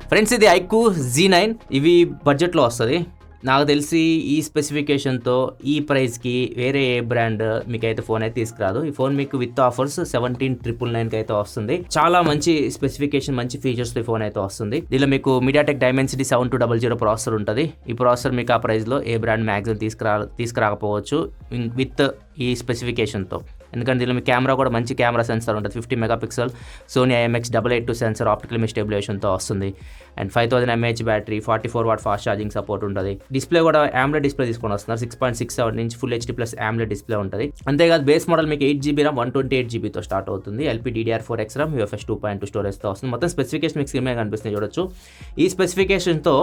Friends ఇది IQ Z9 ఇవి బడ్జెట్లో వస్తుంది. నాకు తెలిసి ఈ స్పెసిఫికేషన్తో ఈ ప్రైస్కి వేరే ఏ బ్రాండ్ మీకైతే ఫోన్ అయితే తీసుకురాదు. ఈ ఫోన్ మీకు విత్ ఆఫర్స్ 17,999కి అయితే వస్తుంది. చాలా మంచి స్పెసిఫికేషన్, మంచి ఫీచర్స్ ఈ ఫోన్ అయితే వస్తుంది. దీనిలో మీకు MediaTek Dimensity 7200 ప్రాసెసర్ ఉంటుంది. ఈ ప్రాసెసర్ మీకు ఆ ప్రైస్లో ఏ బ్రాండ్ మ్యాక్సిమం తీసుకురాకపోవచ్చు విత్ ఈ స్పెసిఫికేషన్తో. ఎందుకంటే దీనిలో మీ కెమెరా కూడా మంచి కెమెరా సెన్సార్ ఉంటుంది. 50 megapixel Sony IMX882 sensor optical image స్టెబిలైజేషన్తో వస్తుంది. And 5000 mAh battery, 44 watt fast charging support ఉంటుంది. డిస్ప్లే కూడా AMOLED డిస్ప్లే తీసుకొని వస్తున్నారు. 6.67 inch full HD plus AMOLED display ఉంటుంది. అంతేకాదు బేస్ మోడల్ మీకు 8GB RAM 128GBతో స్టార్ట్ అవుతుంది. LPDDR4X RAM UFS 2.2 స్టోరేజ్తో వస్తుంది. మొత్తం స్పెసిఫికేషన్ మీకు స్క్రీన్ మీద కనిపిస్తుంది చూడొచ్చు. ఈ స్పెసిఫికేషన్తో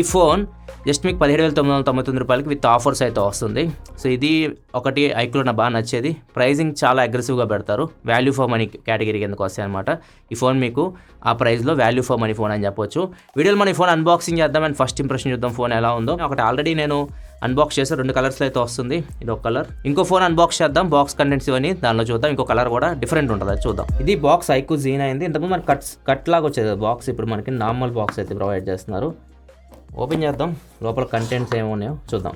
ఈ ఫోన్ జస్ట్ మీకు 17,999 రూపాయలకి విత్ ఆఫర్స్ అయితే వస్తుంది. సో ఇది ఒకటి ఐక్యూలో నాకు బాగా నచ్చేది. ప్రైజింగ్ చాలా అగ్రెసివ్గా పెడతారు. వాల్యూ ఫర్ మనీ కేటగిరీ కిందకు వస్తాయి అనమాట. ఈ ఫోన్ మీకు ఆ ప్రైస్లో వాల్యూ ఫర్ మనీ ఫోన్ అని చెప్పొచ్చు. వీడియోలో మన ఈ ఫోన్ అన్బాక్సింగ్ చేద్దాం అండ్ ఫస్ట్ ఇంప్రెషన్ చూద్దాం ఫోన్ ఎలా ఉందో. ఒకటి ఆల్రెడీ నేను అన్బాక్స్ చేస్తే 2 కలర్స్లో అయితే వస్తుంది. ఇది ఒక కలర్. ఇంకో ఫోన్ అన్బాక్స్ చేద్దాం. బాక్స్ కంటెంట్స్ ఇవన్నీ దానిలో చూద్దాం. ఇంకో కలర్ కూడా డిఫరెంట్ ఉంటుంది, అది చూద్దాం. ఇది బాక్స్ ఐక్యూ Z9 అయింది. ఇంతకుముందు మనకి కట్ లాగా వచ్చేది బాక్స్. ఇప్పుడు మనకి నార్మల్ బాక్స్ అయితే ప్రొవైడ్ చేస్తున్నారు. ఓపెన్ చేద్దాం, లోపల కంటెంట్స్ ఏమున్నాయో చూద్దాం.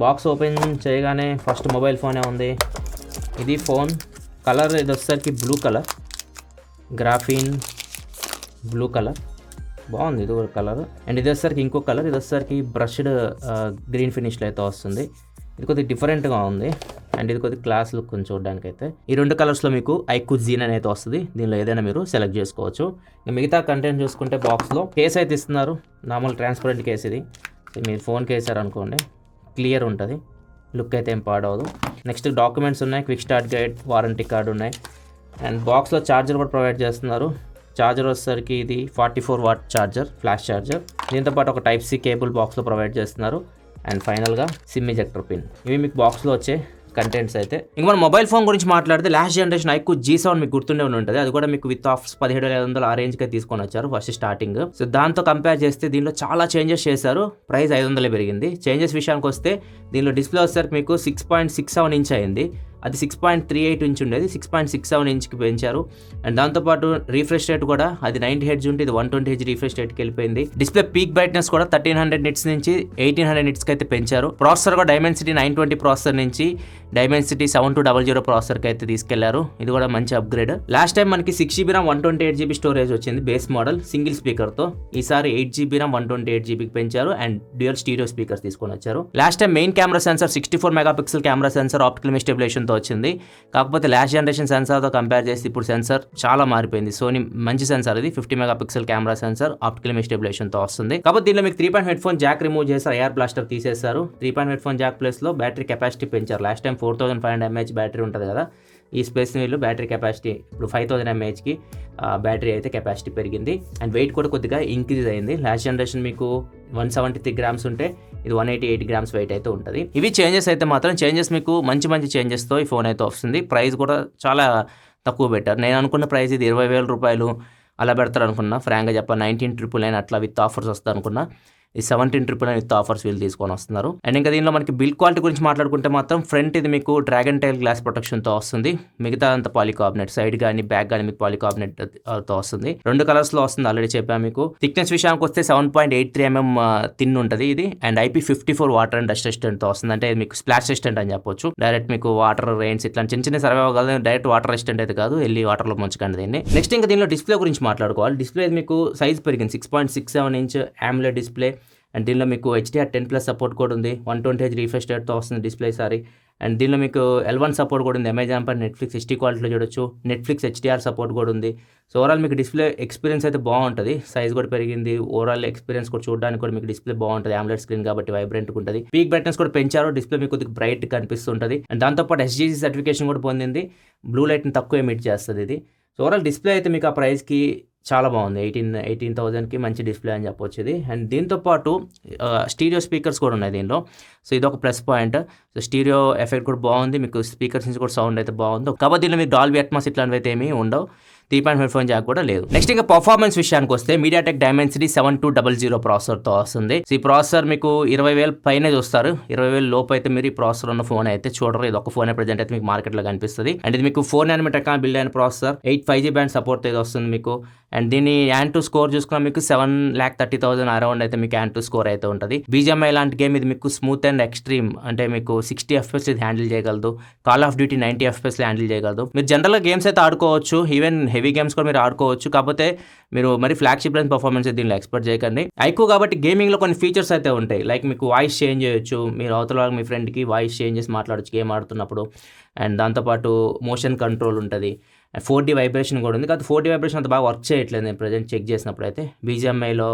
బాక్స్ ఓపెన్ చేయగానే ఫస్ట్ మొబైల్ ఫోనే ఉంది. ఇది ఫోన్ కలర్ ఇది వచ్చేసరికి blue colour, graphene blue colour బాగుంది. ఇది ఒక కలర్. అండ్ ఇది వచ్చేసరికి ఇంకో కలర్. ఇది వచ్చేసరికి బ్రష్డ్ గ్రీన్ ఫినిష్లో అయితే వస్తుంది. ఇది కొద్దిగా డిఫరెంట్గా ఉంది. అండ్ ఇది కొద్దిగా క్లాస్ లుక్ కొంచెం చూడడానికి అయితే. ఈ 2 కలర్స్లో మీకు ఐక్యూ Z9 అయితే వస్తుంది. దీనిలో ఏదైనా మీరు సెలెక్ట్ చేసుకోవచ్చు. మిగతా కంటెంట్ చూసుకుంటే బాక్స్లో కేస్ అయితే ఇస్తున్నారు. నార్మల్ ట్రాన్స్పరెంట్ కేస్ ఇది. మీరు ఫోన్ కేసారనుకోండి క్లియర్ ఉంటుంది, లుక్ అయితే ఏం పాడవదు. నెక్స్ట్ డాక్యుమెంట్స్ ఉన్నాయి, quick start guide, warranty card ఉన్నాయి. అండ్ బాక్స్లో ఛార్జర్ కూడా ప్రొవైడ్ చేస్తున్నారు. ఛార్జర్ వచ్చేసరికి ఇది 44 వాట్ ఛార్జర్, ఫ్లాష్ ఛార్జర్. దీంతోపాటు ఒక Type-C కేబుల్ బాక్స్లో ప్రొవైడ్ చేస్తున్నారు. అండ్ ఫైనల్గా సిమ్ ఎజెక్టర్ పిన్. ఇవి మీకు బాక్స్లో వచ్చే కంటెంట్స్ అయితే. ఇంక మన మొబైల్ ఫోన్ గురించి మాట్లాడితే లాస్ట్ జనరేషన్ ఐక్యూ G7 మీకు గుర్తుండే ఉంటుంది. అది కూడా మీకు విత్ ఆఫర్స్ 17,500 ఆ రేంజ్కి తీసుకొని వచ్చారు ఫస్ట్ స్టార్టింగ్. సో దాంతో కంపేర్ చేస్తే దీనిలో చాలా చేంజెస్ చేశారు. ప్రైస్ 500 పెరిగింది. చేంజెస్ విషయానికి వస్తే దీనిలో డిస్ప్లే వచ్చేసరికి మీకు 6.67 ఇంచ్ అయింది. అది 6.38 ఇంచ్ ఉండేది, 6.67 ఇంచ్కి పెంచారు. అండ్ దాంతోపాటు రీఫ్రెష్ రేట్ కూడా అది 90 Hz ఉంటే ఇది 120 Hz రీఫ్రెష్ రేట్కి వెళ్ళిపోయింది. డిస్ప్లే పీక్ బ్రైట్నెస్ కూడా 1300 నిట్స్ నుంచి 1800 నిట్స్కి అయితే పెంచారు. ప్రాసెసర్ కూడా Dimensity 920 ప్రాసెసర్ నుంచి Dimensity 7200 ప్రాసెసర్కి అయితే తీసుకెళ్లారు. ఇది కూడా మంచి అప్గ్రేడ్. లాస్ట్ టైం మనకి 6GB RAM 128GB స్టోరేజ్ వచ్చింది బేస్ మోడల్ సింగిల్ స్పీకర్తో. ఈసారి 8GB RAM 128GBకి పెంచారు. అండ్ డ్యూయల్ స్టీరియో స్పీకర్స్ తీసుకొని వచ్చారు. Last time main camera sensor 64 megapixel camera sensor optical image stabilisation వచ్చింది. కాకపోతే లాస్ట్ జనరేషన్ సెన్సార్తో కంపేర్ చేస్తే ఇప్పుడు సెన్సార్ చాలా మారిపోయింది. సోనీ మంచి సెన్సార్ ఇది 50 megapixel camera sensor optical image స్టెబిలైజేషన్తో వస్తుంది. కాబట్టి దీనిలో మీకు 3.5 హెడ్ ఫోన్ జాక్ రిమూవ్ చేశారు, ఐఆర్ బ్లాస్టర్ తీసేశారు. 3.5 హెడ్ ఫోన్ జాక్ ప్లేస్ లో బ్యాటరీ కెపాసిటీ పెంచారు. లాస్ట్ టైం 4500 mAh బ్యాటరీ ఉంటుంది కదా, ఈ స్పేస్ వీళ్ళు బ్యాటరీ కెపాసిటీ ఇప్పుడు 5000 mAhకి బ్యాటరీ అయితే కెపాసిటీ పెరిగింది. అండ్ వెయిట్ కూడా కొద్దిగా ఇంక్రీజ్ అయింది. లాస్ట్ జనరేషన్ మీకు 173 grams ఉంటే ఇది 188 grams వెయిట్ అయితే ఉంటుంది. ఇవి చేంజెస్ అయితే మాత్రం చేంజెస్ మీకు మంచి చేంజెస్తో ఈ ఫోన్ అయితే వస్తుంది. ప్రైస్ కూడా చాలా తక్కువ పెట్టారు. నేను అనుకున్న ప్రైస్ ఇది 20,000 రూపాయలు అలా పెడతారు అనుకున్నా. ఫ్రాంక్గా చెప్ప 19,999 అట్లా విత్ ఆఫర్స్ వస్తుంది అనుకున్నా. ఈ 17,999 విత్ ఆఫర్స్ వీళ్ళు తీసుకొని వస్తున్నారు. అండ్ ఇంకా దీనిలో మనకి బిల్డ్ క్వాలిటీ గురించి మాట్లాడుకుంటే మాత్రం ఫ్రంట్ ఇది మీకు డ్రాగన్ టైల్ గ్లాస్ ప్రొటెక్షన్తో వస్తుంది. మిగతా అంతా పాలికార్బనేట్, సైడ్ కానీ బ్యాక్ కానీ మీకు పాలికార్బనేట్ తో వస్తుంది. 2 కలర్స్లో వస్తుంది, ఆల్రెడీ చెప్పాను మీకు. థిక్నెస్ విషయానికి వస్తే 7.83 mm థిన్ ఉంటుంది ఇది. And IP54 water and dust రెసిస్టెంట్తో వస్తుంది. అంటే మీకు స్ప్లాష్ రెసిస్టెంట్ అని చెప్పొచ్చు. డైరెక్ట్ మీకు వాటర్ రెయిన్స్ ఇట్లా చిన్న సర్వే అవ్వగలదు. డైరెక్ట్ వాటర్ రెసిస్టెంట్ అయితే కాదు, వెళ్ళి వాటర్లో ముంచకండి దీన్ని. నెక్స్ట్ ఇంకా దీనిలో డిస్ప్లే గురించి మాట్లాడుకోవాలి. డిస్ప్లే మీకు సైజ్ పెరిగింది, 6.67 ఇంచ్ AMOLED డిస్ప్లే. అండ్ దీనిలో మీకు HDR10+ సపోర్ట్ కూడా ఉంది. 120 Hz రీఫ్రెష్ రేట్తో వస్తుంది డిస్ప్లే సారి. అండ్ దీనిలో మీకు L1 సపోర్ట్ కూడా ఉంది. అమెజాన్ పై నెట్ఫ్లిక్స్ HD క్వాలిటీలో చూడొచ్చు. నెట్ఫ్లిక్స్ HDR సపోర్ట్ కూడా ఉంది. సో ఓవరాల్ మీకు డిస్ప్లే ఎక్స్పీరియన్స్ అయితే బాగుంటుంది. సైజ్ కూడా పెరిగింది. ఓవరాల్ ఎక్స్పీరియన్స్ కూడా చూడడానికి కూడా మీకు డిస్ప్లే బాగుంటుంది. AMOLED స్క్రీన్ కాబట్టి వైబ్రెంట్గా ఉంటుంది. పీక్ బ్రైట్నెస్ కూడా పెంచారు. డిస్ప్లే మీకు కొద్దిగా బ్రైట్ కనిపిస్తుంటుంది. అండ్ దాంతోపాటు SGC సర్టిఫికేషన్ కూడా పొందింది. బ్లూ లైట్ని తక్కువ ఎమిట్ చేస్తుంది ఇది. సో ఓవరాల్ డిస్ప్లే అయితే మీకు ఆ ప్రైస్కి చాలా బాగుంది. 18,000కి మంచి డిస్ప్లే అని చెప్పొచ్చు ఇది. అండ్ దీంతోపాటు స్టీరియో స్పీకర్స్ కూడా ఉన్నాయి దీనిలో. సో ఇది ఒక plus point. So stereo effect కూడా బాగుంది. మీకు స్పీకర్స్ నుంచి కూడా సౌండ్ అయితే బాగుంది. కాబట్టి దీనిలో మీకు డాల్బీ అట్మాస్ ఇట్లాంటివి అయితే ఏమీ ఉండవు. 3.5 ఫోన్ జాక్ కూడా లేదు. నెక్స్ట్ ఇంకా పర్ఫార్మెన్స్ విషయానికి వస్తే MediaTek Dimensity 7200 ప్రాసెసర్తో వస్తుంది. ఈ ప్రాసెసర్ మీకు 20,000 పైనే చూస్తారు. 20,000 లోపు అయితే మీరు ఈ ప్రాసెసర్ ఉన్న ఫోన్ అయితే చూడరు. ఇది ఒక ఫోన్ ప్రెజెంట్ అయితే మీకు మార్కెట్లో కనిపిస్తుంది. అండ్ ఇది మీకు 4 nm బిల్డ్ అయిన ప్రాసెసర్, 8 5G బ్యాండ్ సపోర్ట్ అయితే వస్తుంది మీకు. అండ్ దీని Antutu స్కోర్ చూసుకున్నా మీకు 7,30,000 అరౌండ్ అయితే మీకు Antutu స్కోర్ అయితే ఉంటుంది. BGMI లాంటి గేమ్ ఇది మీకు స్మూత్ అండ్ ఎక్స్ట్రీమ్, అంటే మీకు 60 FPS ఇది హ్యాండిల్ చేయగలదు. Call of duty 90 FPS handle చేయగలదు. మీరు జనరల్గా గేమ్స్ అయితే ఆడుకోవచ్చు, ఈవెన్ హెవీ గేమ్స్ కూడా మీరు ఆడుకోవచ్చు. కాకపోతే మీరు మరి ఫ్లాగ్షిప్ రేంజ్ పర్ఫార్మెన్స్ దీనిలో ఎక్స్పెక్ట్ చేయకండి. ఐక్యూ కాబట్టి గేమింగ్లో కొన్ని ఫీచర్స్ అయితే ఉంటాయి. లైక్ మీకు వాయిస్ చేంజ్ చేయొచ్చు, మీరు అవతల మీ ఫ్రెండ్కి వాయిస్ చేంజ్ చేసి మాట్లాడచ్చు గేమ్ ఆడుతున్నప్పుడు. అండ్ దాంతోపాటు మోషన్ కంట్రోల్ ఉంటుంది. 4D వైబ్రేషన్ కూడా ఉంది. కాదు 4D వైబ్రేషన్ అంత బాగా వర్క్ చేయట్లేదు నేను ప్రజెంట్ చెక్ చేసినప్పుడు అయితే. BGMIలో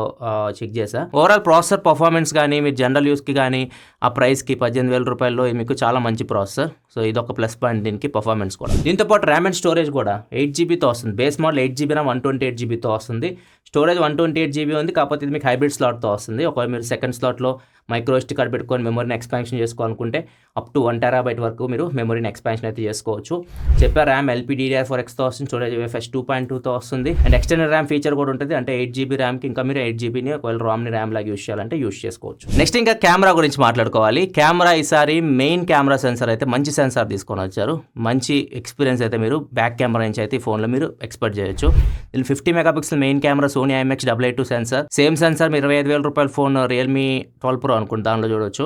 చెక్ చేసా. ఓవరాల్ ప్రాసెసర్ పర్ఫార్మెన్స్ కానీ మీరు జనరల్ యూస్కి కానీ ఆ ప్రైస్కి 18,000 రూపాయల్లో మీకు చాలా మంచి ప్రాసెసర్. సో ఇది ఒక ప్లస్ పాయింట్ దీనికి, పర్ఫార్మెన్స్ కూడా. దీంతో పాటు ర్యామ్ అండ్ స్టోరేజ్ కూడా 8GBతో వస్తుంది. బేస్ మోడల్ 8GB ర్యామ్ 128GBతో వస్తుంది. స్టోరేజ్ 128GB ఉంది. కాకపోతే ఇది మీకు హైబ్రిడ్ స్లాట్తో వస్తుంది. ఒకవేళ మీరు సెకండ్ స్లాట్లో మైక్రో SD కార్డ్ పెట్టుకొని మెమరీని ఎక్స్పాన్షన్ చేసుకోవాలనుకుంటే అప్ టు 1 TB వరకు మీరు మెమరీని ఎక్స్పాన్షన్ అయితే చేసుకోవచ్చు. చెప్పా ర్యామ్ LPDDR4Xతో వస్తుంది. స్టోరేజ్ UFS 2.2తో వస్తుంది. అండ్ ఎక్స్టర్నల్ ర్యామ్ ఫీచర్ కూడా ఉంటుంది. అంటే 8GB ర్యామ్కి ఇంకా మీరు 8GBని ఒకవేళ రామ్ని ర్యామ్ లాగా యూస్ చేయాలంటే యూస్ చేసుకోవచ్చు. నెక్స్ట్ ఇంకా కెమెరా గురించి మాట్లాడుకోవాలి. కెమెరా ఈసారి మెయిన్ కెమెరా సెన్సార్ అయితే మంచి సెన్సార్ తీసుకొని వచ్చారు. మంచి ఎక్స్పీరియన్స్ అయితే మీరు బ్యాక్ కెమెరా నుంచి అయితే ఈ ఫోన్లో మీరు ఎక్స్పెక్ట్ చేయొచ్చు. దీని 50 megapixel main camera, Sony IMX882 sensor. Same sensor మీరు 25,000 రూపాయల ఫోన్ Realme 12 Pro అనుకుంటే దానిలో చూడవచ్చు.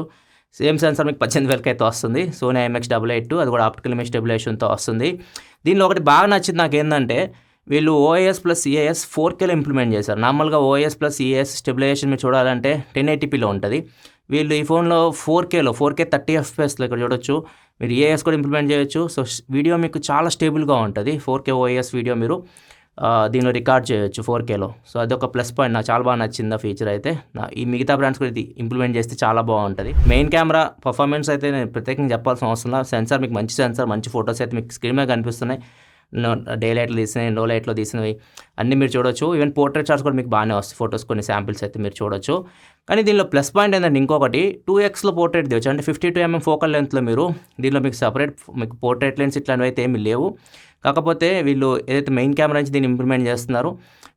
సేమ్ సెన్సార్ మీకు 18,000 అయితే వస్తుంది. Sony IMX882, అది కూడా ఆప్టికల్ ఇమేజ్ స్టెబిలైజేషన్తో వస్తుంది. దీనిలో ఒకటి బాగా నచ్చింది నాకు ఏంటంటే వీళ్ళు OIS ప్లస్ EIS 4Kలో ఇంప్లిమెంట్ చేశారు. నార్మల్గా OIS ప్లస్ EIS స్టెబిలైజేషన్ మీరు చూడాలంటే 1080pలో ఉంటుంది. వీళ్ళు ఈ ఫోన్లో 4Kలో 4K 30 FPSలో ఇక్కడ చూడొచ్చు. మీరు EIS కూడా ఇంప్లిమెంట్ చేయొచ్చు. సో వీడియో మీకు చాలా స్టేబుల్గా ఉంటుంది. 4K OIS వీడియో మీరు దీనిలో రికార్డ్ చేయొచ్చు 4Kలో. సో అదొక ప్లస్ పాయింట్, నాకు చాలా బాగా నచ్చింది ఆ ఫీచర్ అయితే. ఈ మిగతా బ్రాండ్స్ కూడా ఇది ఇంప్లిమెంట్ చేస్తే చాలా బాగుంటుంది. మెయిన్ కెమెరా పర్ఫార్మెన్స్ అయితే నేను ప్రత్యేకంగా చెప్పాల్సిన అవసరం లేదు. సెన్సార్ మీకు మంచి సెన్సార్, మంచి ఫొటోస్ అయితే మీకు స్క్రీన్ మీద కనిపిస్తున్నాయి. డే లైట్లో తీసినవి, లో లైట్లో తీసినవి అన్నీ మీరు చూడొచ్చు. ఈవెన్ పోర్ట్రేట్ షాట్స్ కూడా మీకు బాగానే వస్తాయి. ఫొటోస్ కొన్ని శాంపిల్స్ అయితే మీరు చూడొచ్చు. కానీ దీనిలో ప్లస్ పాయింట్ ఏంటంటే ఇంకొకటి 2Xలో పోర్ట్రేట్ తీయచ్చు. అంటే 52mm ఫోకల్ లెంత్లో మీరు దీనిలో మీకు సపరేట్ మీకు పోర్ట్రేట్ లెన్స్ ఇట్లాంటివి అయితే ఏమీ లేవు. కాకపోతే వీళ్ళు ఏదైతే మెయిన్ కెమెరా నుంచి దీన్ని ఇంప్లిమెంట్ చేస్తున్నారు.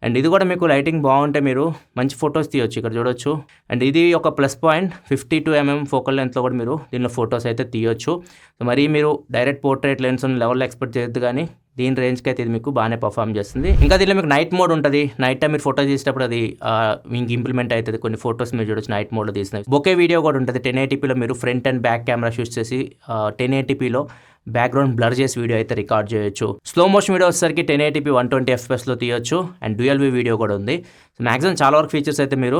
అండ్ ఇది కూడా మీకు లైటింగ్ బాగుంటే మీరు మంచి ఫొటోస్ తీయొచ్చు, ఇక్కడ చూడొచ్చు. అండ్ ఇది ఒక ప్లస్ పాయింట్. 52mm ఫోకల్ లెంత్లో కూడా మీరు దీనిలో ఫొటోస్ అయితే తీయొచ్చు. సో మరి మీరు డైరెక్ట్ పోర్ట్రేట్ లెన్స్ లెవెల్లో ఎక్స్పెక్ట్ చేయొద్దు, కానీ దీని రేంజ్కి అయితే ఇది మీకు బాగానే పర్ఫామ్ చేస్తుంది. ఇంకా దీనిలో మీకు నైట్ మోడ్ ఉంటుంది. నైట్ టైం మీరు ఫోటో తీసేటప్పుడు అది మీకు ఇంప్లిమెంట్ అవుతుంది. కొన్ని ఫోటోస్ మీరు చూడొచ్చు నైట్ మోడ్లో తీసినవి. బొకే వీడియో కూడా ఉంటుంది. 1080pలో మీరు front and back camera use చేసి 1080pలో బ్యాక్గ్రౌండ్ బ్లర్ చేసి వీడియో అయితే రికార్డ్ చేయొచ్చు. స్లో మోషన్ వీడియో వచ్చేసరికి 1080p 120 FPSలో తీయొచ్చు. అండ్ డ్యూయల్ వ్యూ వీడియో కూడా ఉంది. సో మాక్సిమం చాలా వరకు ఫీచర్స్ అయితే మీరు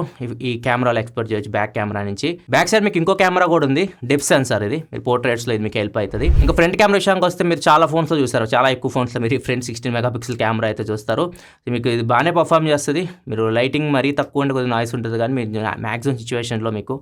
ఈ కెమెరాలో ఎక్స్పెక్ట్ చేయొచ్చు బ్యాక్ కెమెరా నుంచి. బ్యాక్ సైడ్ మీకు ఇంకో కెమెరా కూడా ఉంది, డెప్త్ సెన్సార్. ఇది మీరు పోర్ట్రేట్స్లో ఇది మీకు హెల్ప్ అవుతుంది. ఇంకా ఫ్రంట్ కెమెరా విషయానికి వస్తే మీరు చాలా ఫోన్స్లో చూస్తారు, చాలా ఎక్కువ ఫోన్స్లో మీరు ఫ్రంట్ 16 మెగాపిక్సెల్ కెమెరా అయితే చూస్తారు. మీకు ఇది బాగానే పర్ఫామ్ చేస్తుంది. మీరు లైటింగ్ మరీ తక్కువ ఉంటే కొద్దిగా నాయిస్ ఉంటుంది, కానీ మీరు మ్యాక్సిమం సిచ్యువేషన్లో మీకు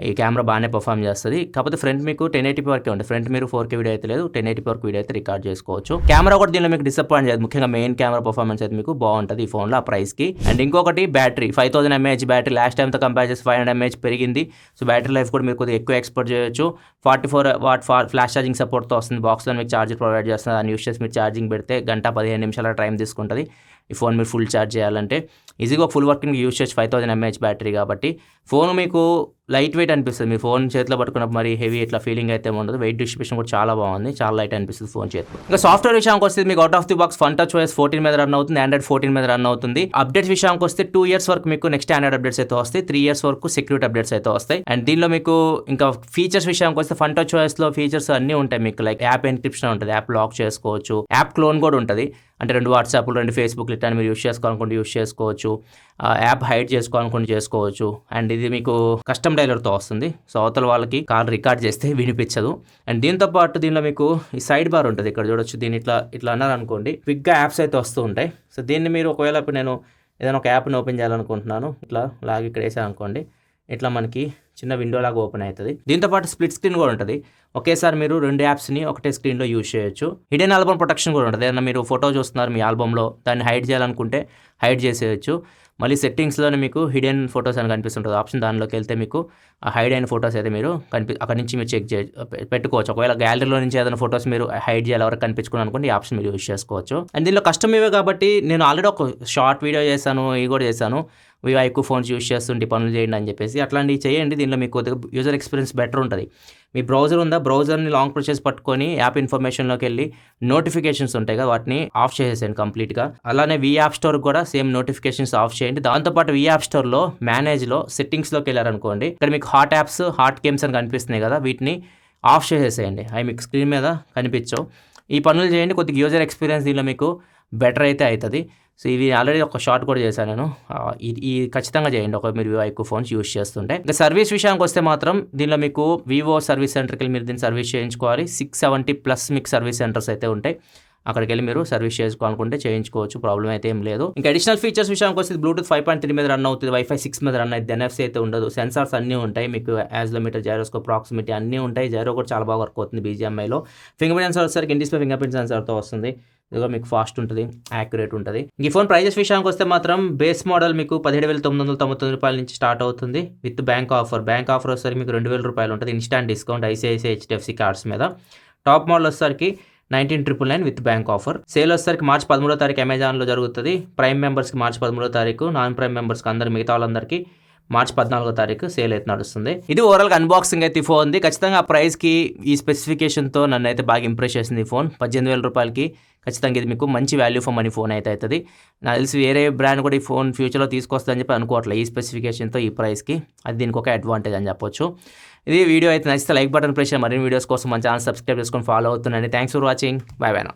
ఈ కెమెరా బాగానే పర్ఫామ్ చేస్తుంది. కాకపోతే ఫ్రంట్ మీకు 1080p వరకే ఉంటుంది. ఫ్రంట్ మీరు 4K వీడియో అయితే లేదు, 1080p వరకు వీడియో అయితే రికార్డ్ చేసుకోవచ్చు. కెమెరా కూడా దీనిలో మీకు డిసప్పాయింట్ చేయదు. ముఖ్యంగా మెయిన్ కెమెరా పర్ఫార్మెన్స్ అయితే మీకు బాగుంటుంది ఈ ఫోన్లో ఆ ప్రైస్కి. అండ్ ఇంకొకటి బ్యాటరీ 5000 mAh బ్యాటరీ. లాస్ట్ టైంతో కంపేర్ చేసి 500 mAh పెరిగింది. సో బ్యాటరీ లైఫ్ కూడా మీరు కొద్దిగా ఎక్కువ ఎక్స్పెక్ట్ చేయొచ్చు. 44 వాట్ ఫ్లాష్ ఛార్జింగ్ సపోర్ట్తో వస్తుంది. బాక్స్లో మీకు ఛార్జర్ ప్రొవైడ్ చేస్తుంది. దాన్ని యూస్ చేసి మీరు ఛార్జింగ్ పెడితే 1-15 నిమిషాల టైం తీసుకుంటుంది ఈ ఫోన్ మీరు ఫుల్ ఛార్జ్ చేయాలంటే. ఈజీగా ఫుల్ వర్కింగ్ యూస్ చేసి 5000 mAh బ్యాటరీ కాబట్టి ఫోన్ మీకు లైట్ వెయిట్ అనిపిస్తుంది. మీ ఫోన్ చేతిలో పట్టుకున్నప్పుడు మరి హెవీ ఇట్లా ఫీలింగ్ అయితే ఉండదు. వెయిట్ డిస్ట్రిబ్యూషన్ కూడా చాలా బాగుంది, చాలా లైట్ అనిపిస్తుంది ఫోన్ చేతిలో. ఇంకా సాఫ్ట్వేర్ విషయానికి వస్తే మీకు out of the box FunTouchOS 14 మీద రన్ అవుతుంది, Android 14 మీద రన్ అవుతుంది. అప్డేట్స్ విషయానికి వస్తే 2 years వరకు మీకు నెక్స్ట్ ఆండ్రాయిడ్ అప్డేట్స్ అయితే వస్తాయి, 3 years వరకు సెక్యూరిటీ అప్డేట్స్ అయితే వస్తాయి. అండ్ దీనిలో మీకు ఇంకా ఫీచర్స్ విషయానికి వస్తే FunTouchOSలో ఫీచర్స్ అన్నీ ఉంటాయి మీకు. లైక్ యాప్ ఎన్క్రిప్షన్ ఉంటుంది, యాప్ లాక్ చేసుకోవచ్చు, యాప్ క్లోన్ కూడా ఉంటుంది. అంటే 2 వాట్సాప్లు 2 ఫేస్బుక్లు ఇట్లా మీరు యూస్ చేసుకోవాలనుకుంటే యూస్ చేసుకోవచ్చు. యాప్ హైడ్ చేసుకోవాలనుకుంటే చేసుకోవచ్చు. అండ్ ఇది మీకు కస్టమ్ డైలర్తో వస్తుంది. సో అవతల వాళ్ళకి కాల్ రికార్డ్ చేస్తే వినిపించదు. అండ్ దీంతో పాటు దీనిలో మీకు ఈ సైడ్ బార్ ఉంటుంది, ఇక్కడ చూడొచ్చు. దీన్ని ఇట్లా అన్నారు అనుకోండి, క్విక్గా యాప్స్ అయితే వస్తూ ఉంటాయి. సో దీన్ని మీరు ఒకవేళ ఇప్పుడు నేను ఏదైనా ఒక యాప్ని ఓపెన్ చేయాలనుకుంటున్నాను, ఇట్లా లాగి ఇక్కడ వేసాను అనుకోండి, ఇట్లా మనకి చిన్న విండో లాగా ఓపెన్ అవుతుంది. దీంతోపాటు స్ప్లిట్ స్క్రీన్ కూడా ఉంటుంది. ఒకేసారి మీరు 2 యాప్స్ని ఒకటే స్క్రీన్లో యూజ్ చేయొచ్చు. హిడెన్ ఆల్బమ్ ప్రొటెక్షన్ కూడా ఉంటుంది. ఏదైనా మీరు ఫోటో చూస్తున్నారు మీ ఆల్బంలో, దాన్ని హైడ్ చేయాలనుకుంటే హైడ్ చేసేయచ్చు. మళ్ళీ సెట్టింగ్స్లోనే మీకు హిడెన్ ఫొటోస్ అని కనిపిస్తుంటుంది ఆప్షన్. దానిలోకి వెళ్తే మీకు ఆ హైడ్ అయిన ఫొటోస్ అయితే మీరు అక్కడ నుంచి మీరు చెక్ పెట్టుకోవచ్చు. ఒకవేళ గ్యాలరీలో నుంచి ఏదైనా ఫొటోస్ మీరు హైడ్ చేయాలి ఎవరికి కనిపించుకుని అనుకోండి, ఈ ఆప్షన్ మీరు యూజ్ చేసుకోవచ్చు. అండ్ దీనిలో కస్టమ్ ఇవే కాబట్టి నేను ఆల్రెడీ ఒక షార్ట్ వీడియో చేశాను, ఇవి కూడా చేశాను. వివో ఎక్కువ ఫోన్స్ యూజ్ చేస్తుంటే పనులు చేయండి అని చెప్పేసి అట్లాంటివి చేయండి. దీనిలో మీకు కొద్దిగా యూజర్ ఎక్స్పీరియన్స్ బెటర్ ఉంటుంది. మీ బ్రౌజర్ ఉందా, బ్రౌజర్ని లాంగ్ ప్రెస్ చేసి పట్టుకొని యాప్ ఇన్ఫర్మేషన్లోకి వెళ్ళి నోటిఫికేషన్స్ ఉంటాయి కదా, వాటిని ఆఫ్ చేసేసేయండి కంప్లీట్గా. అలానే వి యాప్ స్టోర్ కూడా సేమ్ నోటిఫికేషన్స్ ఆఫ్ చేయండి. దాంతోపాటు వి యాప్ స్టోర్లో మేనేజ్లో సెట్టింగ్స్లోకి వెళ్ళారనుకోండి, ఇక్కడ మీకు హాట్ యాప్స్, హాట్ గేమ్స్ అని కనిపిస్తున్నాయి కదా, వీటిని ఆఫ్ చేసేసేయండి. అవి మీకు స్క్రీన్ మీద కనిపించవు. ఈ పనులు చేయండి, కొద్దిగా యూజర్ ఎక్స్పీరియన్స్ దీనిలో మీకు బెటర్ అయితే అవుతుంది. సో ఇవి ఆల్రెడీ ఒక షార్ట్ కూడా చేశాను నేను. ఈ ఖచ్చితంగా చేయండి ఒక మీరు వివో ఎక్కువ ఫోన్స్ యూజ్ చేస్తుంటే. ఇంకా సర్వీస్ విషయానికి వస్తే మాత్రం దీనిలో మీకు వివో సర్వీస్ సెంటర్కి వెళ్ళి మీరు దీన్ని సర్వీస్ చేయించుకోవాలి. 670+ మీకు సర్వీస్ సెంటర్స్ అయితే ఉంటాయి. అక్కడికి వెళ్ళి మీరు సర్వీస్ చేసుకోవాలనుకుంటే చేయించుకోవచ్చు, ప్రాబ్లం అయితే ఏం లేదు. ఇంకా అడిషనల్ ఫీచర్స్ విషయానికి వస్తే బ్లూటూత్ 5.3 మీద రన్ అవుతుంది, వైఫై 6 మీద రన్ అవుతుంది, NFC అయితే ఉండదు. సెన్సార్స్ అన్నీ ఉంటాయి మీకు, యాజ్లోమీటర్, జైరోస్కోప్, ప్రాక్సిమిటీ అన్నీ ఉంటాయి. జైరో కూడా చాలా బాగా వర్క్ అవుతుంది BGMIలో. ఫింగర్ ప్రింట్ సెన్సార్ వచ్చేసరికి ఇన్ డిస్ప్లే ఫింగర్ ప్రింట్ సెన్సార్తో వస్తుంది. ఇదిగో మీకు ఫాస్ట్ ఉంటుంది, యాక్యురేట్ ఉంటుంది. ఈ ఫోన్ ప్రైజెస్ విషయానికి వస్తే మాత్రం బేస్ మోడల్ మీకు 17,999 రూపాయల నుంచి స్టార్ట్ అవుతుంది with bank offer. Bank offer వచ్చేసరికి మీకు 2,000 రూపాయలు ఉంటుంది instant discount ICICI HDFC cards మీద. టాప్ మోడల్ వచ్చేసరికి 19,999 విత్ బ్యాంక్ ఆఫర్. సేల్ వచ్చేసరికి మార్చి 13వ తారీఖు అమెజాన్లో జరుగుతుంది. ప్రైమ్ మెంబర్స్కి మార్చి 13వ తారీఖు, నాన్ ప్రైమ్ మెంబర్స్కి అందరు మిగతా వాళ్ళందరికీ మార్చి 14వ తారీఖు సేల్ అయితే నడుస్తుంది. ఇది ఓవరాల్గా అన్బాక్సింగ్ అయితే ఈ ఫోన్ ఉంది. ఖచ్చితంగా ఆ ప్రైస్కి ఈ స్పెసిఫికేషన్తో నన్ను అయితే బాగా ఇంప్రెస్ చేసింది ఈ ఫోన్. 18,000 రూపాయలకి ఖచ్చితంగా ఇది మీకు మంచి వాల్యూ ఫర్ మనీ ఫోన్ అయితే అవుతుంది. నాకు తెలిసి వేరే బ్రాండ్ కూడా ఈ ఫోన్ ఫ్యూచర్లో తీసుకొస్తుందని చెప్పి అనుకోవట్లేదు. ఈ స్పెసిఫికేషన్తో ఈ ప్రైస్కి అది దీనికి ఒక అడ్వాంటేజ్ అని చెప్పొచ్చు. ఇది వీడియో అయితే నచ్చితే లైక్ బటన్ ప్రెస్ చేయండి. మరిన్ని వీడియోస్ కోసం మన ఛానల్ సబ్స్క్రైబ్ చేసుకొని ఫాలో అవుతున్నాను. Thanks for watching. By by now.